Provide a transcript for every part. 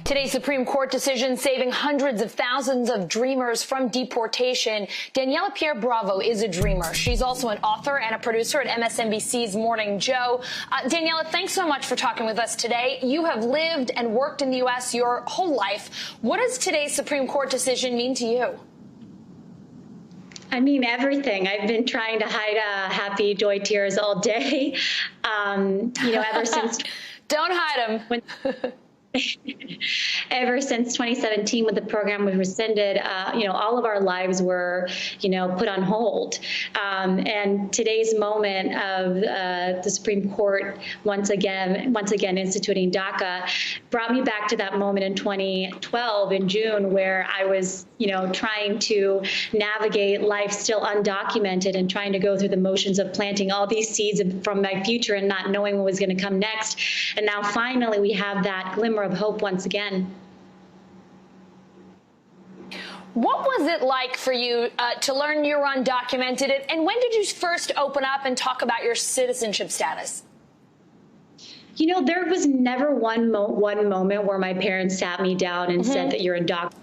Today's Supreme Court decision saving hundreds of thousands of dreamers from deportation. Daniela Pierre Bravo is a dreamer. She's also an author and a producer at MSNBC's Morning Joe. Daniela, thanks so much for talking with us today. You have lived and worked in the U.S. your whole life. What does today's Supreme Court decision mean to you? I mean, everything. I've been trying to hide happy joy tears all day, ever since. Don't hide them. Ever since 2017, when the program was rescinded, all of our lives were, put on hold. And today's moment of the Supreme Court once again instituting DACA brought me back to that moment in 2012 in June, where I was, trying to navigate life still undocumented and trying to go through the motions of planting all these seeds from my future and not knowing what was going to come next. And now finally we have that glimmer of hope once again. What was it like for you to learn you're undocumented? And when did you first open up and talk about your citizenship status? There was never one moment where my parents sat me down and said that you're undocumented.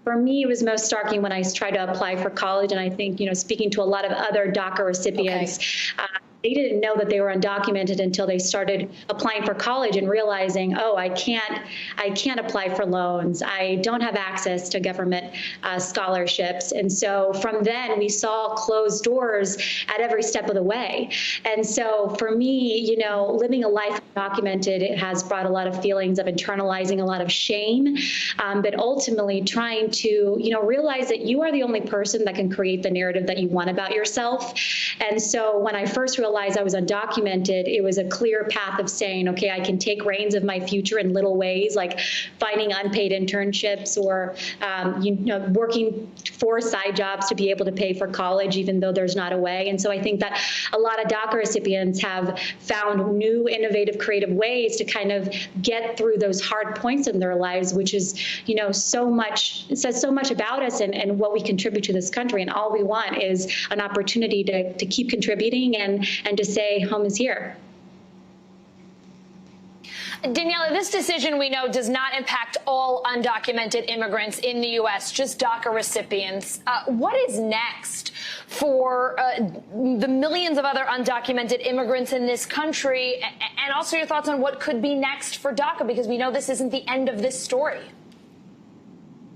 For me, it was most startling when I tried to apply for college. And I think, speaking to a lot of other DACA recipients, they didn't know that they were undocumented until they started applying for college and realizing, oh, I can't apply for loans. I don't have access to government scholarships. And so from then we saw closed doors at every step of the way. And so for me, living a life undocumented, it has brought a lot of feelings of internalizing a lot of shame, but ultimately trying to, realize that you are the only person that can create the narrative that you want about yourself. And so when I first realized I was undocumented, it was a clear path of saying, okay, I can take reins of my future in little ways, like finding unpaid internships or, working 4 side jobs to be able to pay for college, even though there's not a way. And so I think that a lot of DACA recipients have found new, innovative, creative ways to kind of get through those hard points in their lives, which is, it says so much about us and what we contribute to this country. And all we want is an opportunity to keep contributing and to say home is here. Daniela, this decision, we know, does not impact all undocumented immigrants in the U.S., just DACA recipients. What is next for the millions of other undocumented immigrants in this country? And also your thoughts on what could be next for DACA, because we know this isn't the end of this story.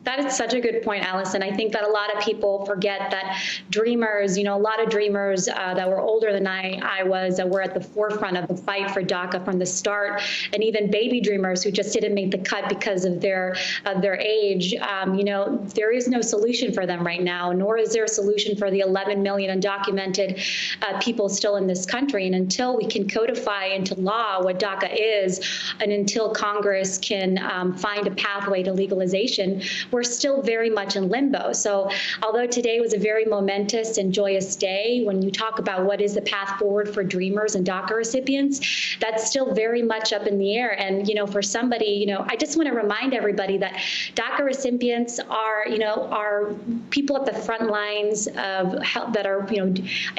That is such a good point, Allison. I think that a lot of people forget that dreamers, a lot of dreamers that were older than I was, that were at the forefront of the fight for DACA from the start, and even baby dreamers who just didn't make the cut because of their age. There is no solution for them right now, nor is there a solution for the 11 million undocumented people still in this country. And until we can codify into law what DACA is, and until Congress can find a pathway to legalization, we're still very much in limbo. So although today was a very momentous and joyous day, when you talk about what is the path forward for dreamers and DACA recipients, that's still very much up in the air. And, for somebody, I just want to remind everybody that DACA recipients are people at the front lines of health, that are, in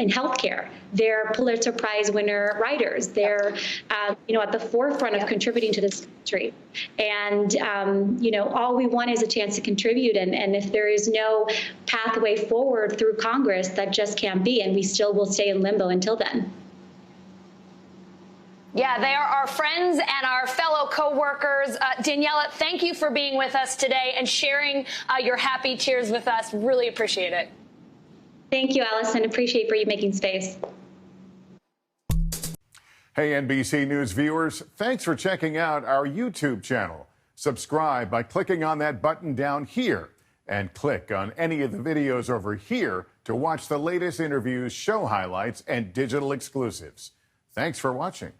healthcare. They're Pulitzer Prize winner writers. They're, at the forefront of contributing to this country. And, all we want is a chance to contribute. And if there is no pathway forward through Congress, that just can't be. And we still will stay in limbo until then. Yeah, they are our friends and our fellow co-workers. Daniela, thank you for being with us today and sharing your happy tears with us. Really appreciate it. Thank you, Allison. Appreciate for you making space. Hey, NBC News viewers, thanks for checking out our YouTube channel. Subscribe by clicking on that button down here and click on any of the videos over here to watch the latest interviews, show highlights, and digital exclusives. Thanks for watching.